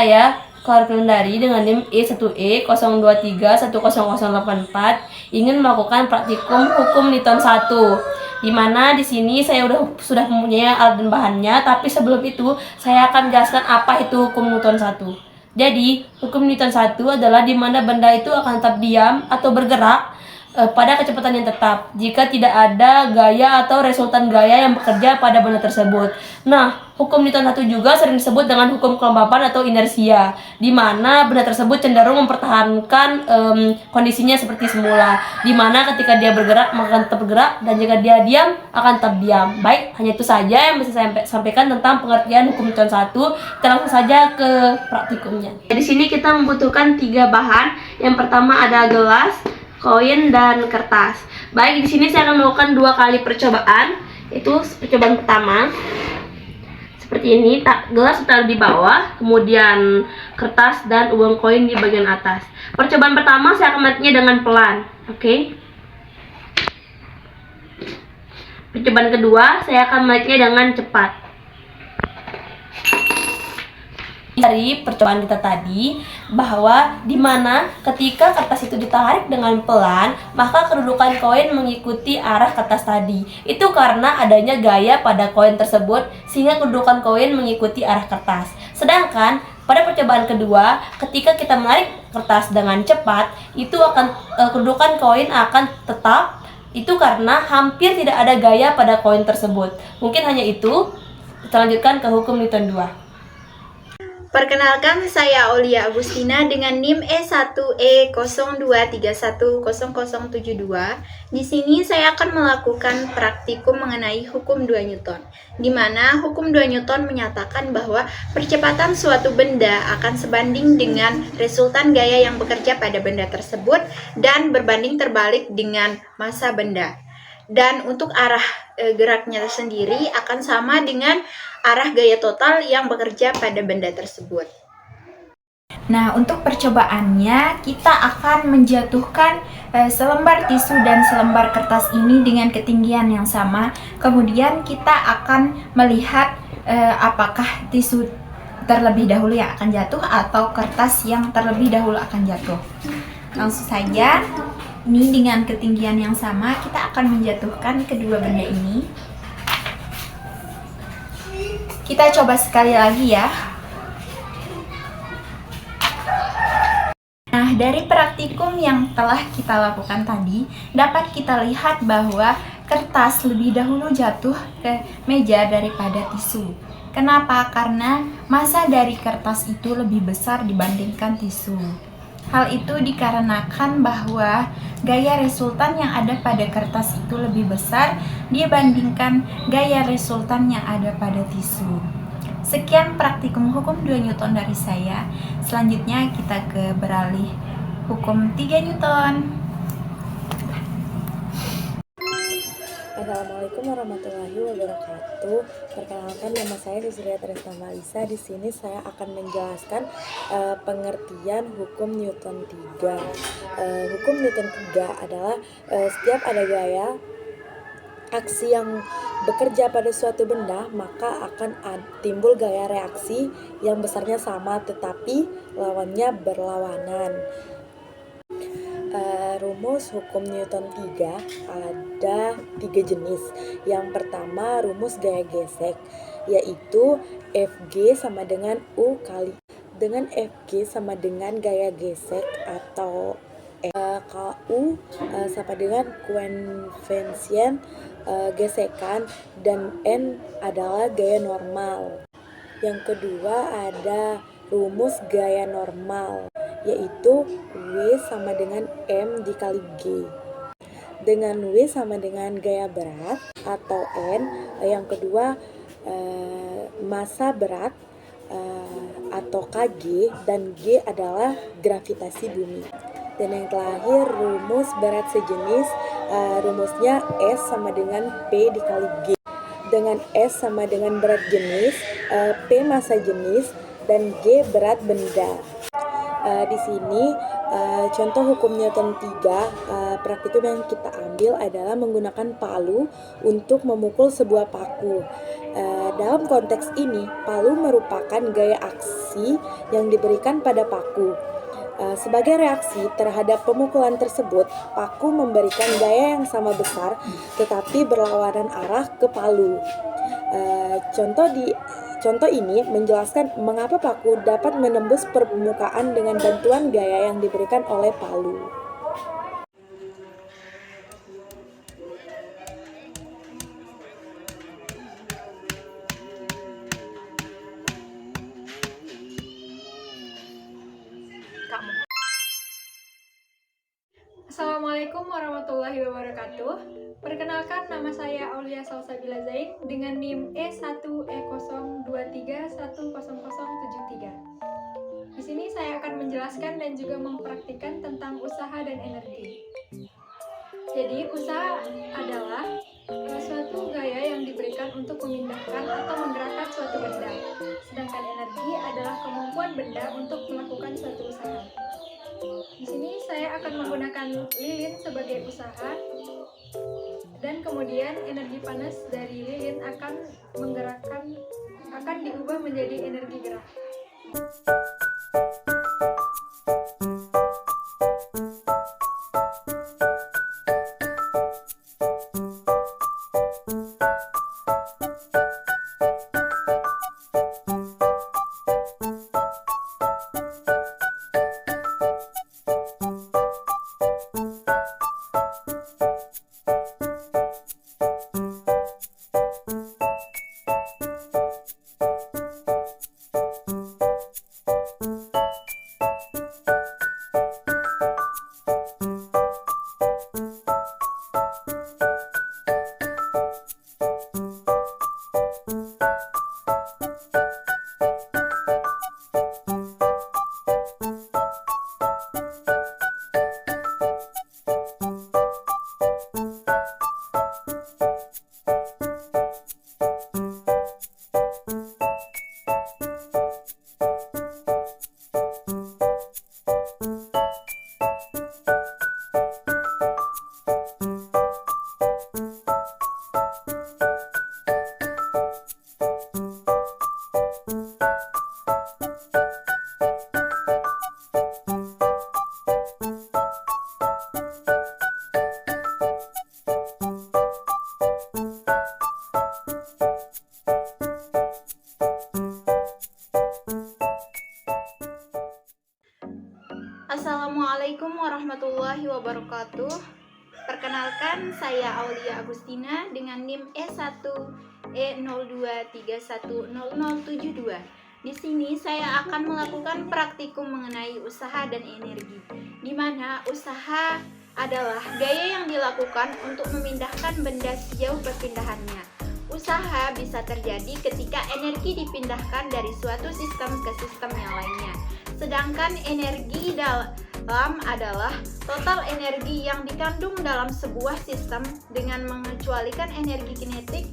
saya, Clark dari dengan NIM E1E0231084 ingin melakukan praktikum hukum Newton 1. Di mana di sini saya sudah mempunyai alat dan bahannya, tapi sebelum itu saya akan menjelaskan apa itu hukum Newton 1. Jadi, hukum Newton 1 adalah di mana benda itu akan tetap diam atau bergerak pada kecepatan yang tetap jika tidak ada gaya atau resultan gaya yang bekerja pada benda tersebut. Nah, hukum Newton 1 juga sering disebut dengan hukum kelembapan atau inersia, di mana benda tersebut cenderung mempertahankan kondisinya seperti semula, di mana ketika dia bergerak maka tetap bergerak, dan jika dia diam akan tetap diam. Baik, hanya itu saja yang bisa saya sampaikan tentang pengertian hukum Newton 1. Kita langsung saja ke praktikumnya. Di sini kita membutuhkan 3 bahan. Yang pertama ada gelas, koin, dan kertas. Baik, di sini saya akan melakukan 2 kali percobaan. Itu percobaan pertama seperti ini, gelas ditaruh di bawah, kemudian kertas dan uang koin di bagian atas. Percobaan pertama saya akan menariknya dengan pelan, oke? Percobaan kedua saya akan menariknya dengan cepat. Dari percobaan kita tadi bahwa dimana ketika kertas itu ditarik dengan pelan, maka kedudukan koin mengikuti arah kertas tadi. Itu karena adanya gaya pada koin tersebut sehingga kedudukan koin mengikuti arah kertas. Sedangkan pada percobaan kedua, ketika kita menarik kertas dengan cepat, itu akan kedudukan koin akan tetap. Itu karena hampir tidak ada gaya pada koin tersebut. Mungkin hanya itu. Kita lanjutkan ke hukum Newton 2. Perkenalkan, saya Aulia Agustina dengan NIM E1E02310072. Di sini saya akan melakukan praktikum mengenai hukum 2 Newton, di mana hukum 2 Newton menyatakan bahwa percepatan suatu benda akan sebanding dengan resultan gaya yang bekerja pada benda tersebut dan berbanding terbalik dengan massa benda. Dan untuk arah geraknya sendiri akan sama dengan arah gaya total yang bekerja pada benda tersebut. Nah, untuk percobaannya kita akan menjatuhkan selembar tisu dan selembar kertas ini dengan ketinggian yang sama. Kemudian kita akan melihat apakah tisu terlebih dahulu yang akan jatuh atau kertas yang terlebih dahulu akan jatuh. Langsung saja. Ini dengan ketinggian yang sama, kita akan menjatuhkan kedua benda ini. Kita coba sekali lagi ya. Nah, dari praktikum yang telah kita lakukan tadi, dapat kita lihat bahwa kertas lebih dahulu jatuh ke meja daripada tisu. Kenapa? Karena massa dari kertas itu lebih besar dibandingkan tisu. Hal itu dikarenakan bahwa gaya resultan yang ada pada kertas itu lebih besar dibandingkan gaya resultan yang ada pada tisu. Sekian praktikum hukum 2 Newton dari saya. Selanjutnya kita beralih hukum 3 Newton. Assalamualaikum warahmatullahi wabarakatuh. Perkenalkan, nama saya Rizlia Tresna Malisa. Di sini saya akan menjelaskan pengertian hukum Newton 3. Hukum Newton 3 adalah setiap ada gaya aksi yang bekerja pada suatu benda, maka akan timbul gaya reaksi yang besarnya sama tetapi lawannya berlawanan. Rumus hukum Newton 3 ada 3 jenis. Yang pertama, rumus gaya gesek, yaitu Fg sama dengan U kali dengan Fg sama dengan gaya gesek atau U sama dengan koefisien gesekan, dan N adalah gaya normal. Yang kedua ada rumus gaya normal, yaitu W sama dengan M dikali G. Dengan W sama dengan gaya berat atau N. Yang kedua massa berat atau Kg, dan G adalah gravitasi bumi. Dan yang terakhir rumus berat sejenis, rumusnya S sama dengan P dikali G. Dengan S sama dengan berat jenis, P massa jenis, dan G berat benda. Di sini contoh hukum Newton 3, praktikum yang kita ambil adalah menggunakan palu untuk memukul sebuah paku. Dalam konteks ini, palu merupakan gaya aksi yang diberikan pada paku. Sebagai reaksi terhadap pemukulan tersebut, paku memberikan gaya yang sama besar tetapi berlawanan arah ke palu. Contoh ini menjelaskan mengapa paku dapat menembus permukaan dengan bantuan gaya yang diberikan oleh palu. Assalamualaikum warahmatullahi wabarakatuh. Perkenalkan, nama saya Aulia Salsabila Zain dengan NIM E1E02310073. Di sini saya akan menjelaskan dan juga mempraktikkan tentang usaha dan energi. Jadi, usaha adalah suatu gaya yang diberikan untuk memindahkan atau menggerakkan suatu benda. Sedangkan energi adalah kemampuan benda untuk melakukan suatu usaha. Di sini saya akan menggunakan lilin sebagai usaha, dan kemudian energi panas dari lilin akan diubah menjadi energi gerak. Assalamualaikum warahmatullahi wabarakatuh. Perkenalkan, saya Aulia Agustina dengan NIM E1E02310072. Di sini saya akan melakukan praktikum mengenai usaha dan energi, di mana usaha adalah gaya yang dilakukan untuk memindahkan benda sejauh perpindahannya. Usaha bisa terjadi ketika energi dipindahkan dari suatu sistem ke sistem yang lainnya. Sedangkan energi dalam adalah total energi yang dikandung dalam sebuah sistem dengan mengecualikan energi kinetik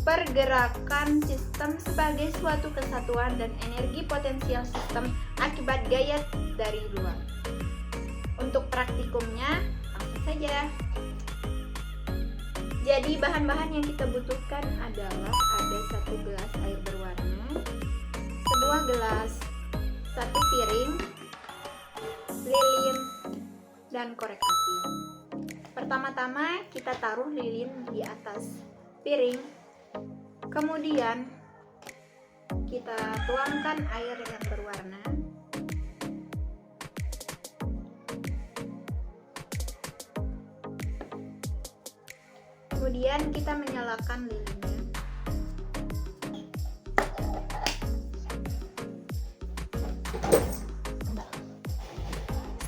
pergerakan sistem sebagai suatu kesatuan dan energi potensial sistem akibat gaya dari luar. Untuk praktikumnya, langsung saja. Jadi bahan-bahan yang kita butuhkan adalah ada 1 gelas air berwarna, 2 gelas, 1 piring, lilin, dan korek api. Pertama-tama kita taruh lilin di atas piring, kemudian kita tuangkan air yang berwarna. Kemudian kita menyalakan lilinnya.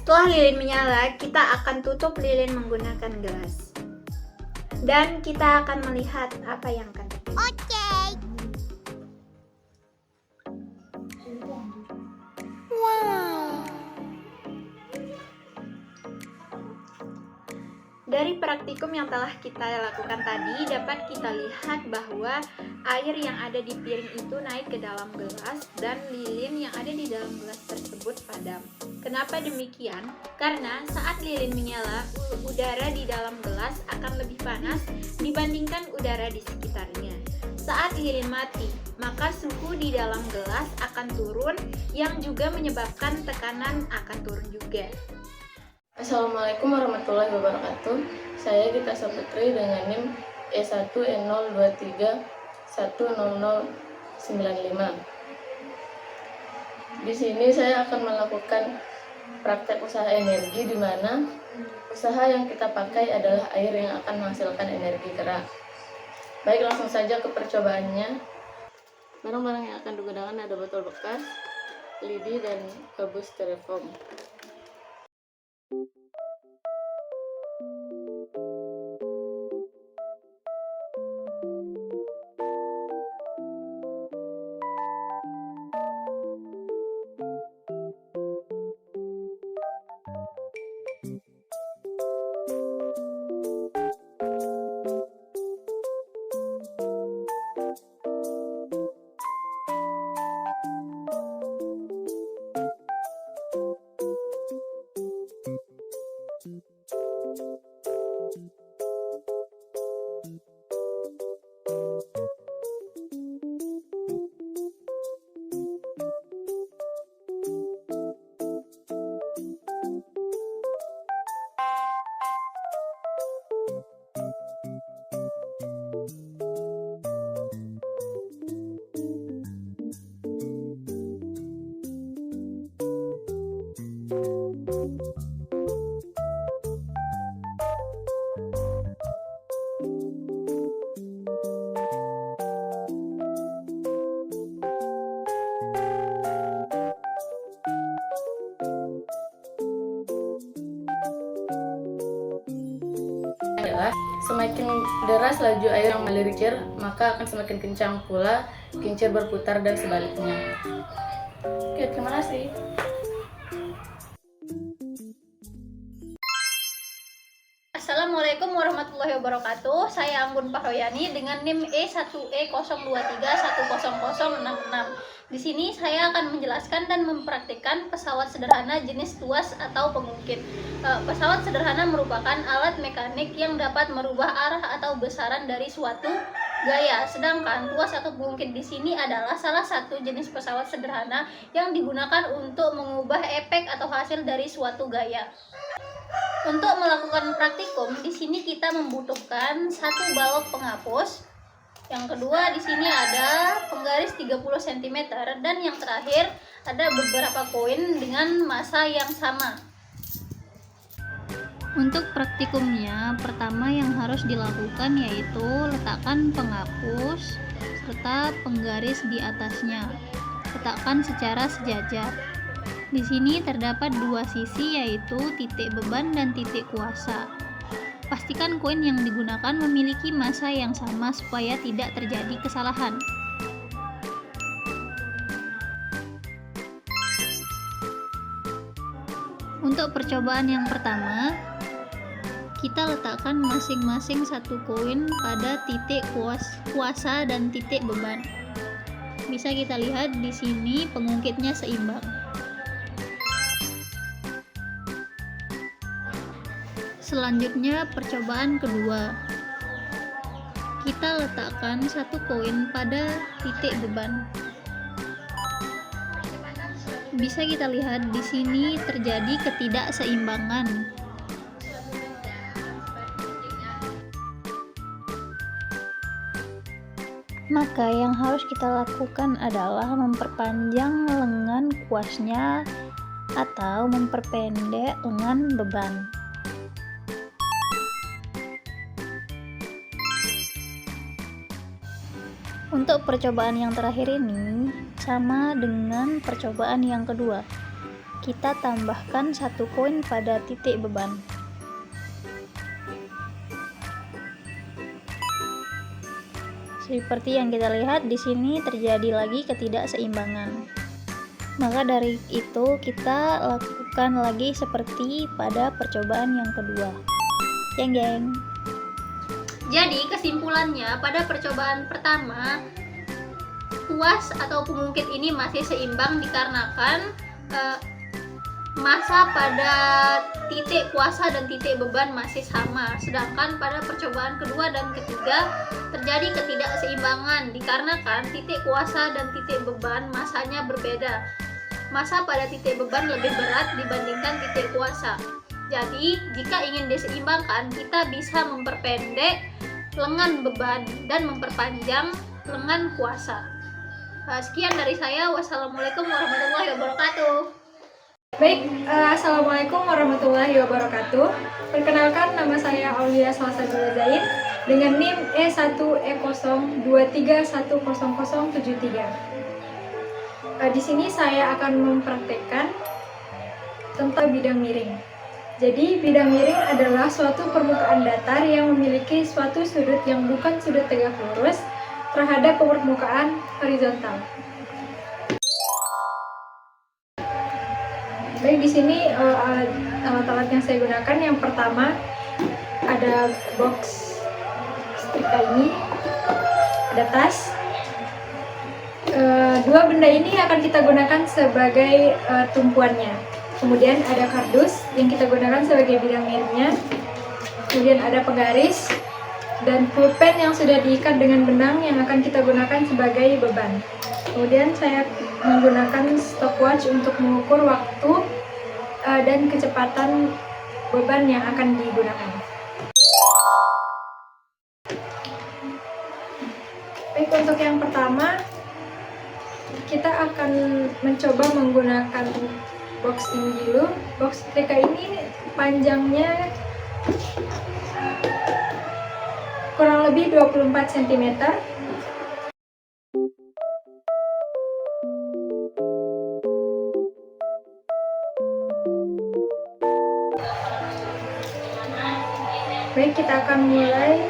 Setelah lilin menyala, kita akan tutup lilin menggunakan gelas. Dan kita akan melihat apa yang akan terjadi. Oke. Wow. Dari praktikum yang telah kita lakukan tadi, dapat kita lihat bahwa air yang ada di piring itu naik ke dalam gelas dan lilin yang ada di dalam gelas tersebut padam. Kenapa demikian? Karena saat lilin menyala, udara di dalam gelas akan lebih panas dibandingkan udara di sekitarnya. Saat lilin mati, maka suhu di dalam gelas akan turun yang juga menyebabkan tekanan akan turun juga. Assalamualaikum warahmatullahi wabarakatuh. Saya Gita Saputri dengan NIM E1N023100095. Di sini saya akan melakukan praktek usaha energi di mana usaha yang kita pakai adalah air yang akan menghasilkan energi gerak. Baik, langsung saja ke percobaannya. Barang-barang yang akan digunakan ada botol bekas, lidi, dan gabus styrofoam. Adalah semakin deras laju air yang mengalir kincir, maka akan semakin kencang pula kincir berputar dan sebaliknya. Oke, terima kasih. Assalamualaikum warahmatullahi wabarakatuh. Saya Anggun Pahoyani dengan NIM E1E02310066. Di sini saya akan menjelaskan dan mempraktikkan pesawat sederhana jenis tuas atau pengungkit. Pesawat sederhana merupakan alat mekanik yang dapat merubah arah atau besaran dari suatu gaya. Sedangkan tuas atau pengungkit di sini adalah salah satu jenis pesawat sederhana yang digunakan untuk mengubah efek atau hasil dari suatu gaya. Untuk melakukan praktikum, di sini kita membutuhkan satu balok penghapus. Yang kedua, di sini ada penggaris 30 cm dan yang terakhir ada beberapa koin dengan massa yang sama. Untuk praktikumnya, pertama yang harus dilakukan yaitu letakkan penghapus serta penggaris di atasnya. Letakkan secara sejajar. Di sini terdapat dua sisi yaitu titik beban dan titik kuasa. Pastikan koin yang digunakan memiliki massa yang sama supaya tidak terjadi kesalahan. Untuk percobaan yang pertama, kita letakkan masing-masing satu koin pada titik kuasa dan titik beban. Bisa kita lihat di sini pengungkitnya seimbang. Selanjutnya percobaan kedua. Kita letakkan satu koin pada titik beban. Bisa kita lihat di sini terjadi ketidakseimbangan. Maka yang harus kita lakukan adalah memperpanjang lengan kuasnya atau memperpendek lengan beban. Untuk percobaan yang terakhir ini sama dengan percobaan yang kedua. Kita tambahkan satu koin pada titik beban. Seperti yang kita lihat di sini terjadi lagi ketidakseimbangan. Maka dari itu kita lakukan lagi seperti pada percobaan yang kedua. Geng. Jadi kesimpulannya pada percobaan pertama, tuas atau pengungkit ini masih seimbang dikarenakan massa pada titik kuasa dan titik beban masih sama, sedangkan pada percobaan kedua dan ketiga terjadi ketidakseimbangan dikarenakan titik kuasa dan titik beban massanya berbeda. Massa pada titik beban lebih berat dibandingkan titik kuasa. Jadi, jika ingin diseimbangkan, kita bisa memperpendek lengan beban dan memperpanjang lengan kuasa. Sekian dari saya. Wassalamualaikum warahmatullahi wabarakatuh. Baik, Assalamualaikum warahmatullahi wabarakatuh. Perkenalkan, nama saya Aulia Salsabila Zain dengan NIM E1E02310073. Di sini saya akan mempraktekkan tentang bidang miring. Jadi, bidang miring adalah suatu permukaan datar yang memiliki suatu sudut yang bukan sudut tegak lurus terhadap permukaan horizontal. Baik, di sini alat-alat yang saya gunakan, yang pertama ada box setrika ini, ada tas. Dua benda ini akan kita gunakan sebagai tumpuannya. Kemudian ada kardus yang kita gunakan sebagai bidang miringnya. Kemudian ada penggaris dan pulpen yang sudah diikat dengan benang yang akan kita gunakan sebagai beban. Kemudian saya menggunakan stopwatch untuk mengukur waktu dan kecepatan beban yang akan digunakan. Baik, untuk yang pertama kita akan mencoba menggunakan box ini dulu. Box setrika ini panjangnya kurang lebih 24 cm. Baik, kita akan mulai.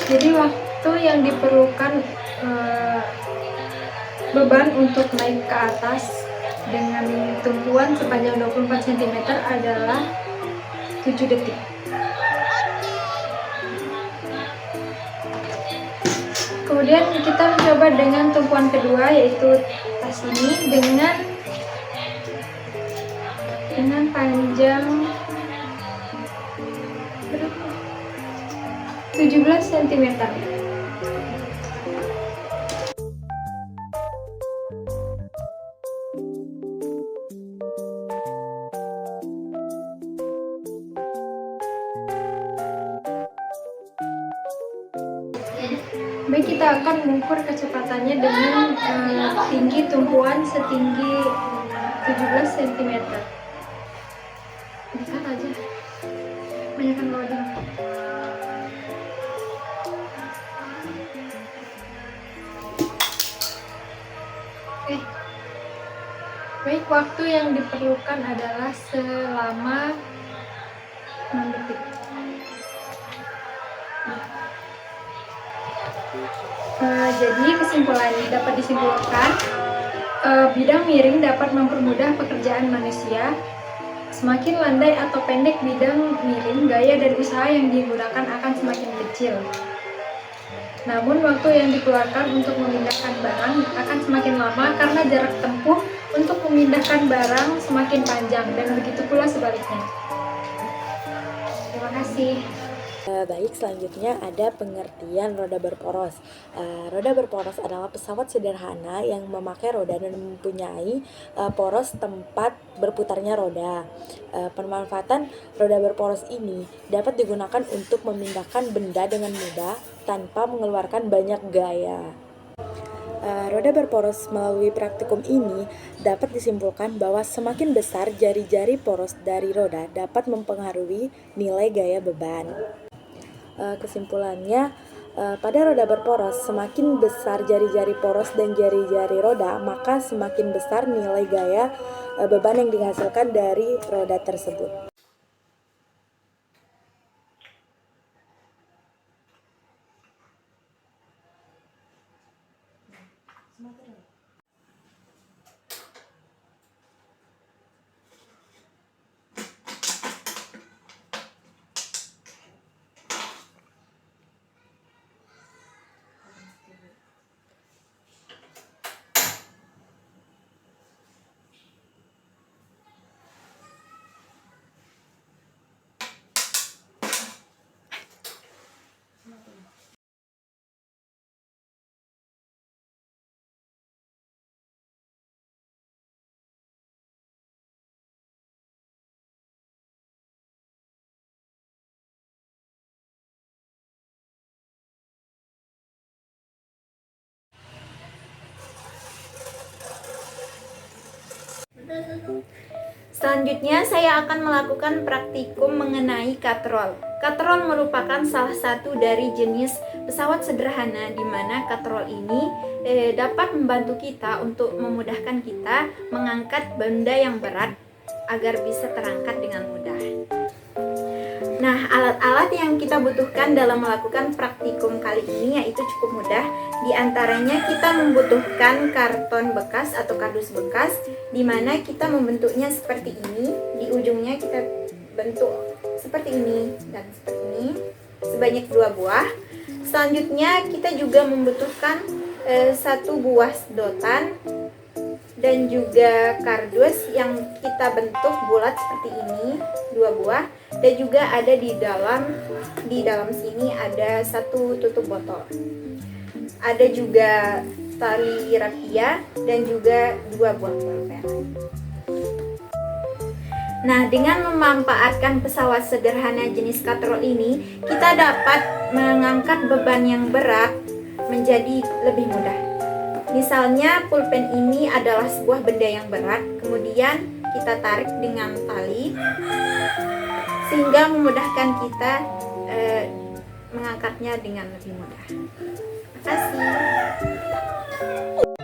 Jadi waktu yang diperlukan beban untuk naik ke atas dengan tumpuan sepanjang 24 cm adalah 7 detik. Kemudian kita mencoba dengan tumpuan kedua, yaitu tas ini dengan panjang 17 cm. Baik, kita akan mengukur kecepatannya dengan tinggi tumpuan setinggi 17 cm. Dekat aja, banyakkan loading. Oke. Baik, waktu yang diperlukan adalah selama 6 detik. Jadi kesimpulannya dapat disimpulkan, bidang miring dapat mempermudah pekerjaan manusia. Semakin landai atau pendek bidang miring, gaya dan usaha yang digunakan akan semakin kecil. Namun waktu yang dikeluarkan untuk memindahkan barang akan semakin lama karena jarak tempuh untuk memindahkan barang semakin panjang, dan begitu pula sebaliknya. Terima kasih. Baik, selanjutnya ada pengertian roda berporos. Roda berporos adalah pesawat sederhana yang memakai roda dan mempunyai poros tempat berputarnya roda. Pemanfaatan roda berporos ini dapat digunakan untuk memindahkan benda dengan mudah tanpa mengeluarkan banyak gaya. Roda berporos melalui praktikum ini dapat disimpulkan bahwa semakin besar jari-jari poros dari roda dapat mempengaruhi nilai gaya beban. Kesimpulannya, pada roda berporos, semakin besar jari-jari poros dan jari-jari roda, maka semakin besar nilai gaya beban yang dihasilkan dari roda tersebut. Selanjutnya saya akan melakukan praktikum mengenai katrol. Katrol merupakan salah satu dari jenis pesawat sederhana di mana katrol ini dapat membantu kita untuk memudahkan kita mengangkat benda yang berat agar bisa terangkat dengan mudah. Nah, alat-alat yang kita butuhkan dalam melakukan praktikum kali ini yaitu cukup mudah. Di antaranya kita membutuhkan karton bekas atau kardus bekas, di mana kita membentuknya seperti ini. Di ujungnya kita bentuk seperti ini dan seperti ini, sebanyak 2 buah. Selanjutnya kita juga membutuhkan 1 buah sedotan dan juga kardus yang kita bentuk bulat seperti ini, 2 buah. Dan juga ada di dalam sini ada 1 tutup botol. Ada juga tali raffia dan juga 2 buah pulpen. Nah, dengan memanfaatkan pesawat sederhana jenis katrol ini, kita dapat mengangkat beban yang berat menjadi lebih mudah. Misalnya pulpen ini adalah sebuah benda yang berat, kemudian kita tarik dengan tali sehingga memudahkan kita mengangkatnya dengan lebih mudah. Terima kasih.